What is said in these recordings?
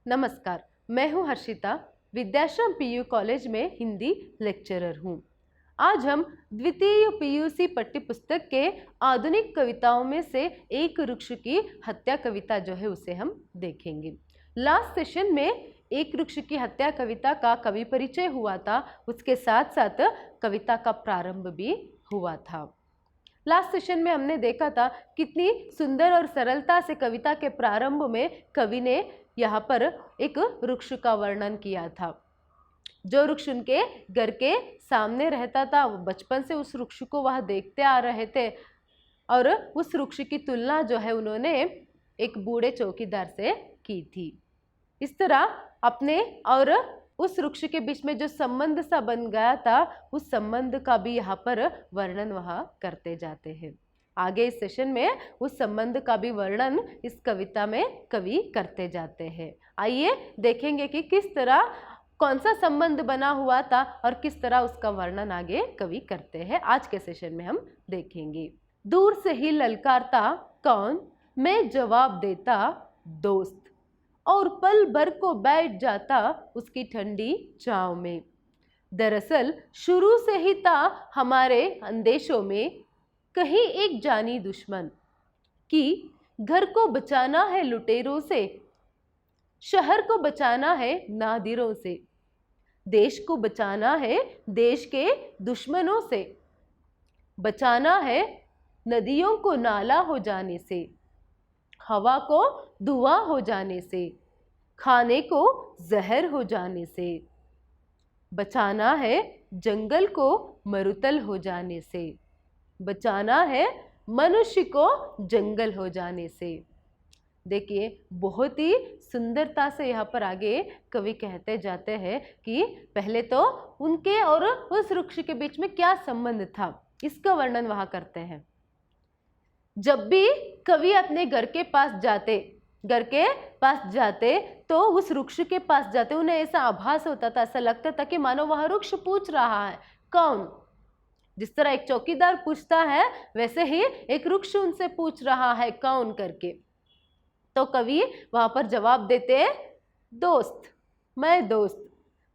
नमस्कार, मैं हूं हर्षिता, विद्याश्रम पीयू कॉलेज में हिंदी लेक्चरर हूं। आज हम द्वितीय पीयूसी पाठ्य पुस्तक के आधुनिक कविताओं में से एक वृक्ष की हत्या कविता जो है उसे हम देखेंगे। लास्ट सेशन में एक वृक्ष की हत्या कविता का कवि परिचय हुआ था, उसके साथ साथ कविता का प्रारंभ भी हुआ था। लास्ट सेशन में हमने देखा था कितनी सुंदर और सरलता से कविता के प्रारंभ में कवि ने यहाँ पर एक वृक्ष का वर्णन किया था। जो वृक्ष उनके घर के सामने रहता था, बचपन से उस वृक्ष को वह देखते आ रहे थे और उस वृक्ष की तुलना जो है उन्होंने एक बूढ़े चौकीदार से की थी। इस तरह अपने और उस वृक्ष के बीच में जो संबंध सा बन गया था, उस संबंध का भी यहाँ पर वर्णन वह करते जाते हैं। आगे इस सेशन में उस संबंध का भी वर्णन इस कविता में कवि करते जाते हैं। आइए देखेंगे कि किस तरह कौन सा संबंध बना हुआ था और किस तरह उसका वर्णन आगे कवि करते हैं। आज के सेशन में हम देखेंगे। दूर से ही ललकारता कौन, मैं जवाब देता दोस्त, और पल भर को बैठ जाता उसकी ठंडी छांव में। दरअसल शुरू से ही था हमारे अंदेशों में कहीं एक जानी दुश्मन कि घर को बचाना है लुटेरों से, शहर को बचाना है नादिरों से, देश को बचाना है देश के दुश्मनों से, बचाना है नदियों को नाला हो जाने से, हवा को धुआं हो जाने से, खाने को जहर हो जाने से, बचाना है जंगल को मरुतल हो जाने से, बचाना है मनुष्य को जंगल हो जाने से। देखिए बहुत ही सुंदरता से यहाँ पर आगे कवि कहते जाते हैं कि पहले तो उनके और उस वृक्ष के बीच में क्या संबंध था, इसका वर्णन वहाँ करते हैं। जब भी कवि अपने घर के पास जाते तो उस वृक्ष के पास जाते, उन्हें ऐसा आभास होता था, ऐसा लगता था कि मानो वह वृक्ष पूछ रहा है कौन। जिस तरह एक चौकीदार पूछता है वैसे ही एक वृक्ष उनसे पूछ रहा है कौन करके। तो कवि वहां पर जवाब देते हैं दोस्त, मैं दोस्त।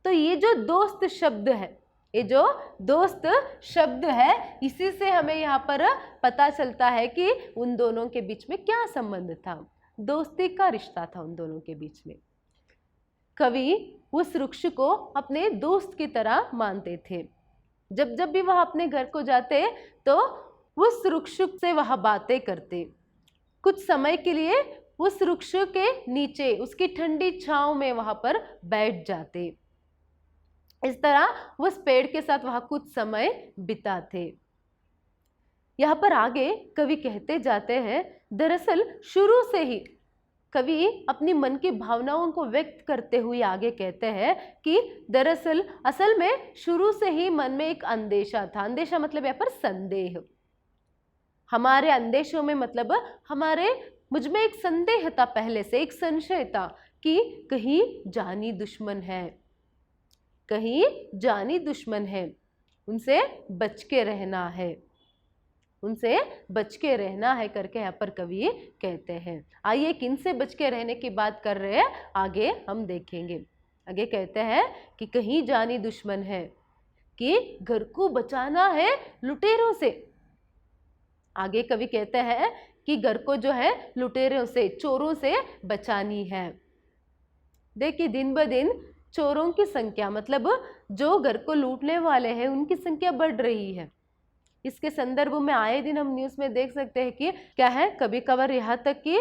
तो ये जो दोस्त शब्द है, ये जो दोस्त शब्द है, इसी से हमें यहाँ पर पता चलता है कि उन दोनों के बीच में क्या संबंध था, दोस्ती का रिश्ता था उन दोनों के बीच में। कवि उस वृक्ष को अपने दोस्त की तरह मानते थे। जब जब भी वह अपने घर को जाते तो उस वृक्ष से वह बातें करते, कुछ समय के लिए उस वृक्ष के नीचे उसकी ठंडी छांव में वहां पर बैठ जाते। इस तरह उस पेड़ के साथ वह कुछ समय बिताते। यहाँ पर आगे कवि कहते जाते हैं, दरअसल शुरू से ही कवि अपनी मन की भावनाओं को व्यक्त करते हुए आगे कहते हैं कि दरअसल असल में शुरू से ही मन में एक अंदेशा था। अंदेशा मतलब यहाँ पर संदेह। हमारे अंदेशों में मतलब मुझ में एक संदेह था, पहले से एक संशय था कि कहीं जानी दुश्मन है, कहीं जानी दुश्मन है, उनसे बच के रहना है, उनसे बच के रहना है करके यहाँ पर कवि कहते हैं। आइए किन से बच के रहने की बात कर रहे हैं आगे हम देखेंगे। आगे कहते हैं कि कहीं जानी दुश्मन है, कि घर को बचाना है लुटेरों से। आगे कवि कहते हैं कि घर को जो है लुटेरों से, चोरों से बचानी है। देखिए दिन ब दिन चोरों की संख्या, मतलब जो घर को लूटने वाले हैं उनकी संख्या बढ़ रही है। इसके संदर्भ में आए दिन हम न्यूज़ में देख सकते हैं कि क्या है, कभी कभार यहाँ तक कि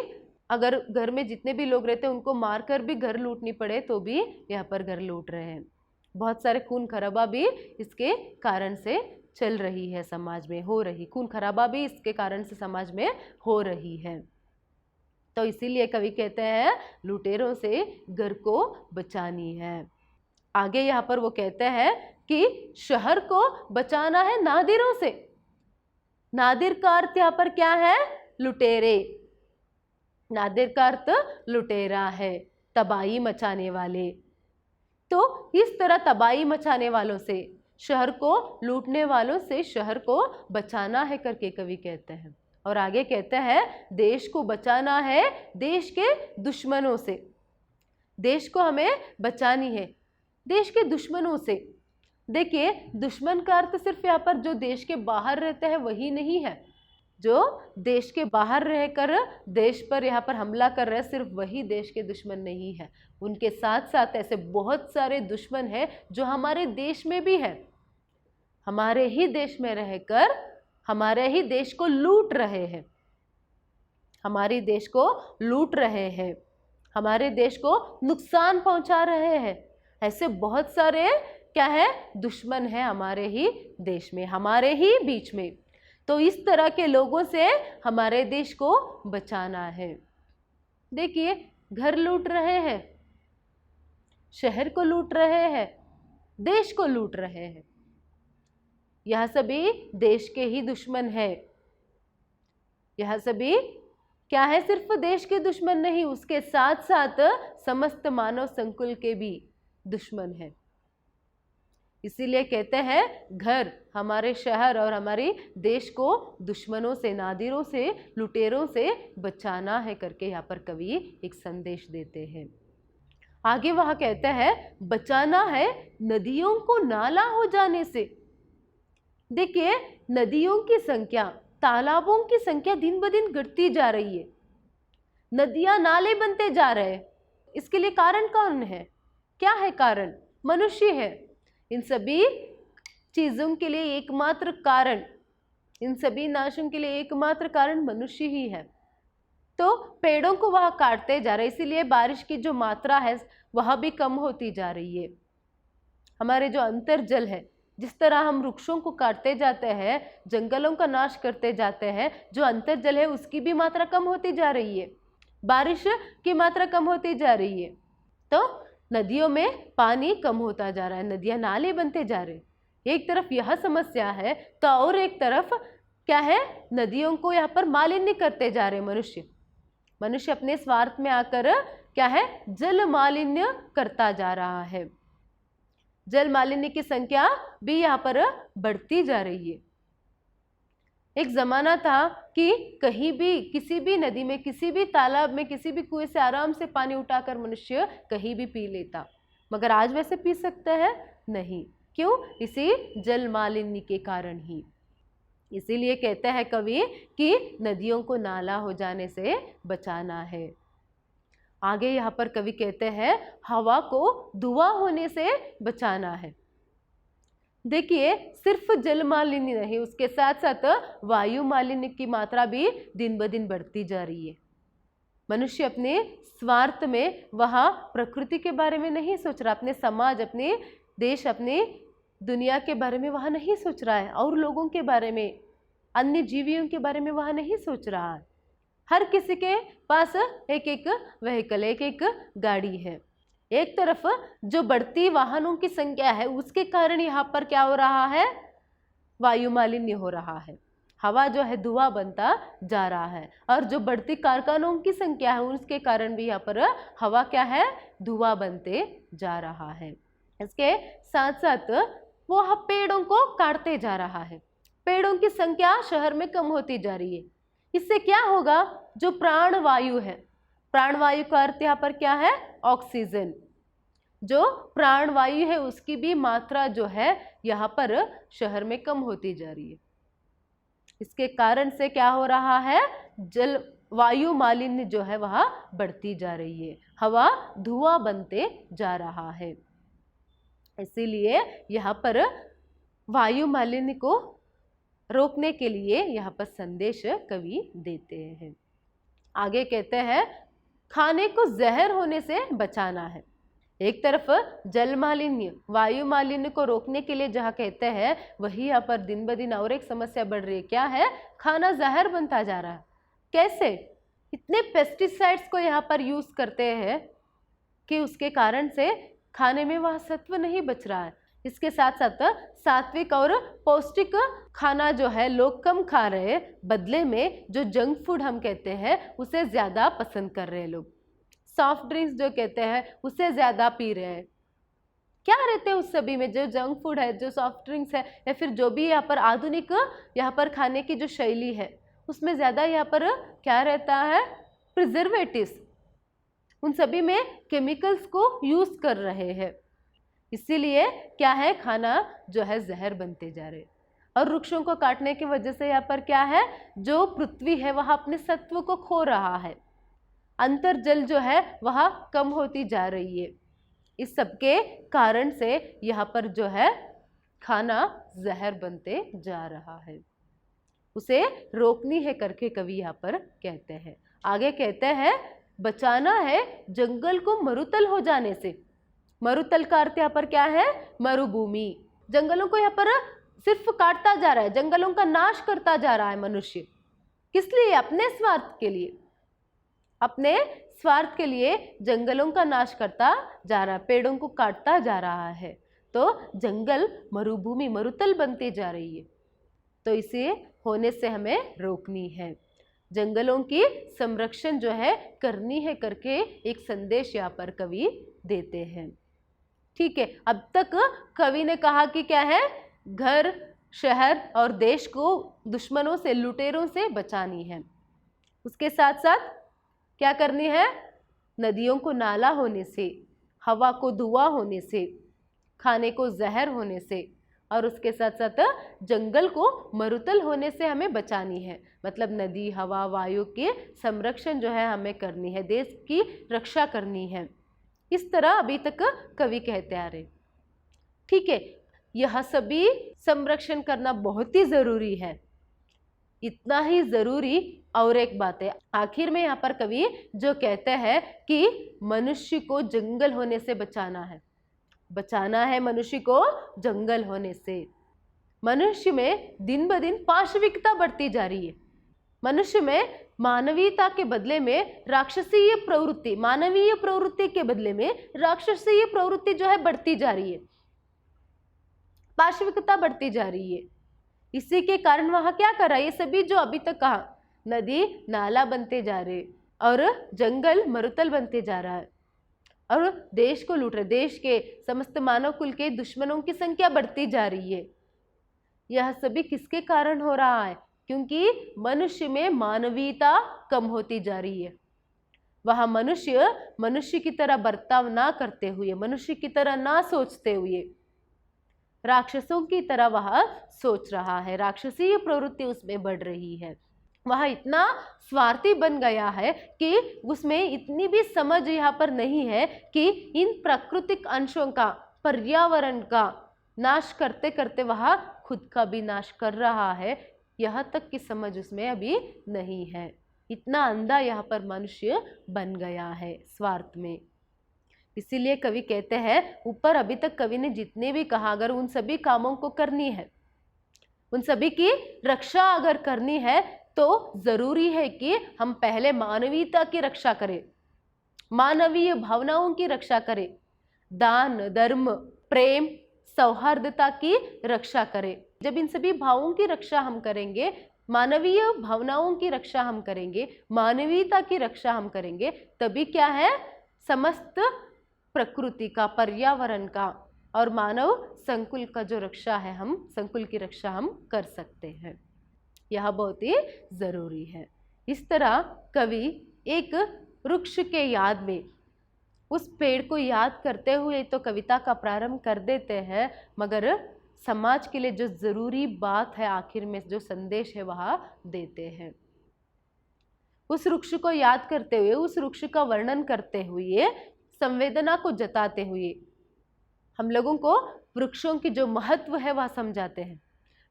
अगर घर में जितने भी लोग रहते हैं उनको मारकर भी घर लूटनी पड़े तो भी यहाँ पर घर लूट रहे हैं। बहुत सारे खून खराबा भी इसके कारण से चल रही है, समाज में हो रही खून खराबा भी इसके कारण से समाज में हो रही है। तो इसीलिए कवि कहते हैं लुटेरों से घर को बचानी है। आगे यहाँ पर वो कहते हैं कि शहर को बचाना है नादिरों से। नादिर का अर्थ यहाँ पर क्या है, लुटेरे। नादिर का अर्थ लुटेरा है, तबाही मचाने वाले। तो इस तरह तबाही मचाने वालों से, शहर को लूटने वालों से शहर को बचाना है करके कवि कहते हैं। और आगे कहते हैं देश को बचाना है देश के दुश्मनों से। देश को हमें बचानी है देश के दुश्मनों से। देखिए, दुश्मन का अर्थ सिर्फ यहाँ पर जो देश के बाहर रहते हैं वही नहीं है। जो देश के बाहर रहकर देश पर यहाँ पर हमला कर रहे हैं, सिर्फ वही देश के दुश्मन नहीं है। उनके साथ साथ ऐसे बहुत सारे दुश्मन हैं जो हमारे देश में भी है, हमारे ही देश में रहकर हमारे ही देश को लूट रहे हैं, हमारे देश को लूट रहे हैं, हमारे देश को नुकसान पहुंचा रहे हैं। ऐसे बहुत सारे क्या है, दुश्मन है हमारे ही देश में, हमारे ही बीच में। तो इस तरह के लोगों से हमारे देश को बचाना है। देखिए, घर लूट रहे हैं, शहर को लूट रहे हैं, देश को लूट रहे हैं। यह सभी देश के ही दुश्मन है। यह सभी क्या है, सिर्फ देश के दुश्मन नहीं, उसके साथ साथ समस्त मानव संकुल के भी दुश्मन है। इसीलिए कहते हैं घर, हमारे शहर और हमारे देश को दुश्मनों से, नादिरों से, लुटेरों से बचाना है करके यहाँ पर कवि एक संदेश देते हैं। आगे वह कहते हैं बचाना है नदियों को नाला हो जाने से। देखिए, नदियों की संख्या, तालाबों की संख्या दिन ब दिन घटती जा रही है, नदियां नाले बनते जा रहे हैं। इसके लिए कारण कौन है? क्या है कारण? मनुष्य है। इन सभी चीजों के लिए एकमात्र कारण, इन सभी नाशों के लिए एकमात्र कारण मनुष्य ही है। तो पेड़ों को वह काटते जा रहे, इसीलिए बारिश की जो मात्रा है वह भी कम होती जा रही है। हमारे जो अंतर्जल है, जिस तरह हम वृक्षों को काटते जाते हैं, जंगलों का नाश करते जाते हैं, जो अंतर्जल है उसकी भी मात्रा कम होती जा रही है, बारिश की मात्रा कम होती जा रही है। तो नदियों में पानी कम होता जा रहा है, नदियां नाले बनते जा रहे हैं। एक तरफ यह समस्या है तो और एक तरफ क्या है, नदियों को यहाँ पर मालिन्य करते जा रहे हैं मनुष्य अपने स्वार्थ में आकर क्या है, जल मालिन्य करता जा रहा है। जल मालिन्य की संख्या भी यहाँ पर बढ़ती जा रही है। एक जमाना था कि कहीं भी, किसी भी नदी में, किसी भी तालाब में, किसी भी कुएं से आराम से पानी उठाकर मनुष्य कहीं भी पी लेता, मगर आज वैसे पी सकते हैं? नहीं। क्यों? इसी जल मालिन्य के कारण ही। इसीलिए कहते हैं कवि कि नदियों को नाला हो जाने से बचाना है। आगे यहाँ पर कवि कहते हैं हवा को धुआं होने से बचाना है। देखिए, सिर्फ जल मालिन्य नहीं, उसके साथ साथ वायु मालिन्य की मात्रा भी दिन ब दिन बढ़ती जा रही है। मनुष्य अपने स्वार्थ में वहाँ प्रकृति के बारे में नहीं सोच रहा, अपने समाज, अपने देश, अपने दुनिया के बारे में वह नहीं सोच रहा है, और लोगों के बारे में, अन्य जीवियों के बारे में वह नहीं सोच रहा है। हर किसी के पास एक एक व्हीकल, एक एक गाड़ी है। एक तरफ जो बढ़ती वाहनों की संख्या है उसके कारण यहाँ पर क्या हो रहा है, वायु मालिन्य हो रहा है, हवा जो है धुआं बनता जा रहा है। और जो बढ़ती कारखानों की संख्या है उसके कारण भी यहाँ पर हवा क्या है, धुआं बनते जा रहा है। इसके साथ साथ वो पेड़ों को काटते जा रहा है, पेड़ों की संख्या शहर में कम होती जा रही है। इससे क्या होगा, जो प्राणवायु है, प्राणवायु का अर्थ यहाँ पर क्या है, ऑक्सीजन। जो प्राणवायु है उसकी भी मात्रा जो है यहाँ पर शहर में कम होती जा रही है। इसके कारण से क्या हो रहा है, जल वायु मालिन्य जो है वह बढ़ती जा रही है, हवा धुआं बनते जा रहा है। इसीलिए यहाँ पर वायु मालिन्य को रोकने के लिए यहाँ पर संदेश कवि देते हैं। आगे कहते हैं खाने को जहर होने से बचाना है। एक तरफ जल मालिन्य, वायु मालिन्य को रोकने के लिए जहाँ कहते हैं, वही यहाँ पर दिन ब दिन और एक समस्या बढ़ रही है। क्या है, खाना जहर बनता जा रहा है। कैसे? इतने पेस्टिसाइड्स को यहाँ पर यूज करते हैं कि उसके कारण से खाने में वह सत्व नहीं बच रहा है। इसके साथ साथ सात्विक और पौष्टिक खाना जो है लोग कम खा रहे हैं, बदले में जो जंक फूड हम कहते हैं उसे ज़्यादा पसंद कर रहे हैं लोग। सॉफ्ट ड्रिंक्स जो कहते हैं उसे ज़्यादा पी रहे हैं। क्या रहते हैं उस सभी में, जो जंक फूड है, जो सॉफ्ट ड्रिंक्स है, या फिर जो भी यहाँ पर आधुनिक यहाँ पर खाने की जो शैली है उसमें ज़्यादा यहाँ पर क्या रहता है, प्रिजर्वेटिव्स। उन सभी में केमिकल्स को यूज कर रहे हैं, इसीलिए क्या है, खाना जो है जहर बनते जा रहे। और वृक्षों को काटने की वजह से यहाँ पर क्या है, जो पृथ्वी है वह अपने सत्व को खो रहा है, अंतर्जल जो है वह कम होती जा रही है। इस सबके कारण से यहाँ पर जो है खाना जहर बनते जा रहा है, उसे रोकनी है करके कवि यहाँ पर कहते हैं। आगे कहते हैं बचाना है जंगल को मरुतल हो जाने से। मरुतल का अर्थ यहाँ पर क्या है, मरुभूमि। जंगलों को यहाँ पर सिर्फ काटता जा रहा है, जंगलों का नाश करता जा रहा है मनुष्य। किस लिए? अपने स्वार्थ के लिए, अपने स्वार्थ के लिए जंगलों का नाश करता जा रहा है, पेड़ों को काटता जा रहा है, तो जंगल मरुभूमि मरुतल बनती जा रही है। तो इसे होने से हमें रोकनी है, जंगलों की संरक्षण जो है करनी है करके एक संदेश यहाँ पर कवि देते हैं। ठीक है, अब तक कवि ने कहा कि क्या है, घर, शहर और देश को दुश्मनों से, लुटेरों से बचानी है। उसके साथ साथ क्या करनी है, नदियों को नाला होने से, हवा को धुआं होने से, खाने को जहर होने से, और उसके साथ साथ जंगल को मरुतल होने से हमें बचानी है। मतलब नदी, हवा, वायु के संरक्षण जो है हमें करनी है, देश की रक्षा करनी है। इस तरह अभी तक कवि कहते आ रहे। ठीक है, यह सभी संरक्षण करना बहुत ही जरूरी है, इतना ही जरूरी। और एक बात है, आखिर में यहाँ पर कवि जो कहते हैं कि मनुष्य को जंगल होने से बचाना है, बचाना है मनुष्य को जंगल होने से। मनुष्य में दिन ब दिन पाशविकता बढ़ती जा रही है, मनुष्य में मानवीयता के बदले में राक्षसीय प्रवृत्ति, मानवीय प्रवृत्ति के बदले में राक्षसीय प्रवृत्ति जो है बढ़ती जा रही है, पाशविकता बढ़ती जा रही है। इसी के कारण वह क्या कर रहा है, ये सभी जो अभी तक कहा, नदी नाला बनते जा रहे और जंगल मरुतल बनते जा रहा है और देश को लूट रहे, देश के समस्त मानव कुल के दुश्मनों की संख्या बढ़ती जा रही है। यह सभी किसके कारण हो रहा है? क्योंकि मनुष्य में मानवीयता कम होती जा रही है। वह मनुष्य की तरह बर्ताव ना करते हुए, मनुष्य की तरह ना सोचते हुए राक्षसों की तरह वह सोच रहा है, राक्षसीय प्रवृत्ति उसमें बढ़ रही है। वह इतना स्वार्थी बन गया है कि उसमें इतनी भी समझ यहाँ पर नहीं है कि इन प्राकृतिक अंशों का, पर्यावरण का नाश करते करते वह खुद का भी नाश कर रहा है, यहाँ तक की समझ उसमें अभी नहीं है। इतना अंधा यहाँ पर मनुष्य बन गया है स्वार्थ में। इसीलिए कवि कहते हैं, ऊपर अभी तक कवि ने जितने भी कहा, अगर उन सभी कामों को करनी है, उन सभी की रक्षा अगर करनी है, तो जरूरी है कि हम पहले मानवीयता की रक्षा करें, मानवीय भावनाओं की रक्षा करें, दान, धर्म, प्रेम, सौहार्दता की रक्षा करें। जब इन सभी भावों की रक्षा हम करेंगे, मानवीय भावनाओं की रक्षा हम करेंगे, मानवीयता की रक्षा हम करेंगे, तभी क्या है, समस्त प्रकृति का, पर्यावरण का और मानव संकुल का जो रक्षा है, हम संकुल की रक्षा हम कर सकते हैं। यह बहुत ही जरूरी है। इस तरह कवि एक वृक्ष के याद में, उस पेड़ को याद करते हुए तो कविता का प्रारंभ कर देते हैं, मगर समाज के लिए जो जरूरी बात है, आखिर में जो संदेश है वह देते हैं। उस वृक्ष को याद करते हुए, उस वृक्ष का वर्णन करते हुए, संवेदना को जताते हुए हम लोगों को वृक्षों की जो महत्व है वह समझाते हैं।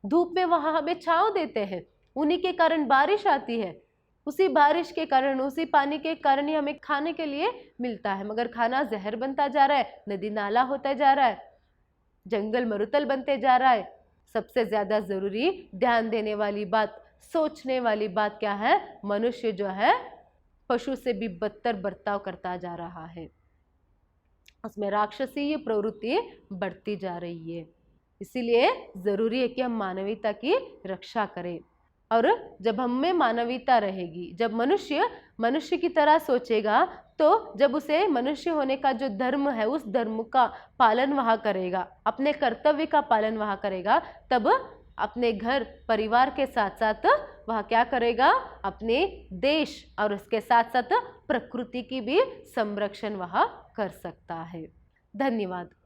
धूप में वह हमें छांव देते हैं, उन्हीं के कारण बारिश आती है, उसी बारिश के कारण, उसी पानी के कारण ही हमें खाने के लिए मिलता है, मगर खाना जहर बनता जा रहा है, नदी नाला होता जा रहा है, जंगल मरुतल बनते जा रहा है। सबसे ज्यादा जरूरी ध्यान देने वाली बात, सोचने वाली बात क्या है, मनुष्य जो है पशु से भी बदतर बर्ताव करता जा रहा है, उसमें राक्षसीय प्रवृत्ति बढ़ती जा रही है। इसीलिए जरूरी है कि हम मानवीयता की रक्षा करें। और जब हम में मानवीयता रहेगी, जब मनुष्य की तरह सोचेगा, तो जब उसे मनुष्य होने का जो धर्म है, उस धर्म का पालन वह करेगा, अपने कर्तव्य का पालन वह करेगा, तब अपने घर परिवार के साथ साथ वह क्या करेगा, अपने देश और उसके साथ साथ प्रकृति की भी संरक्षण वह कर सकता है। धन्यवाद।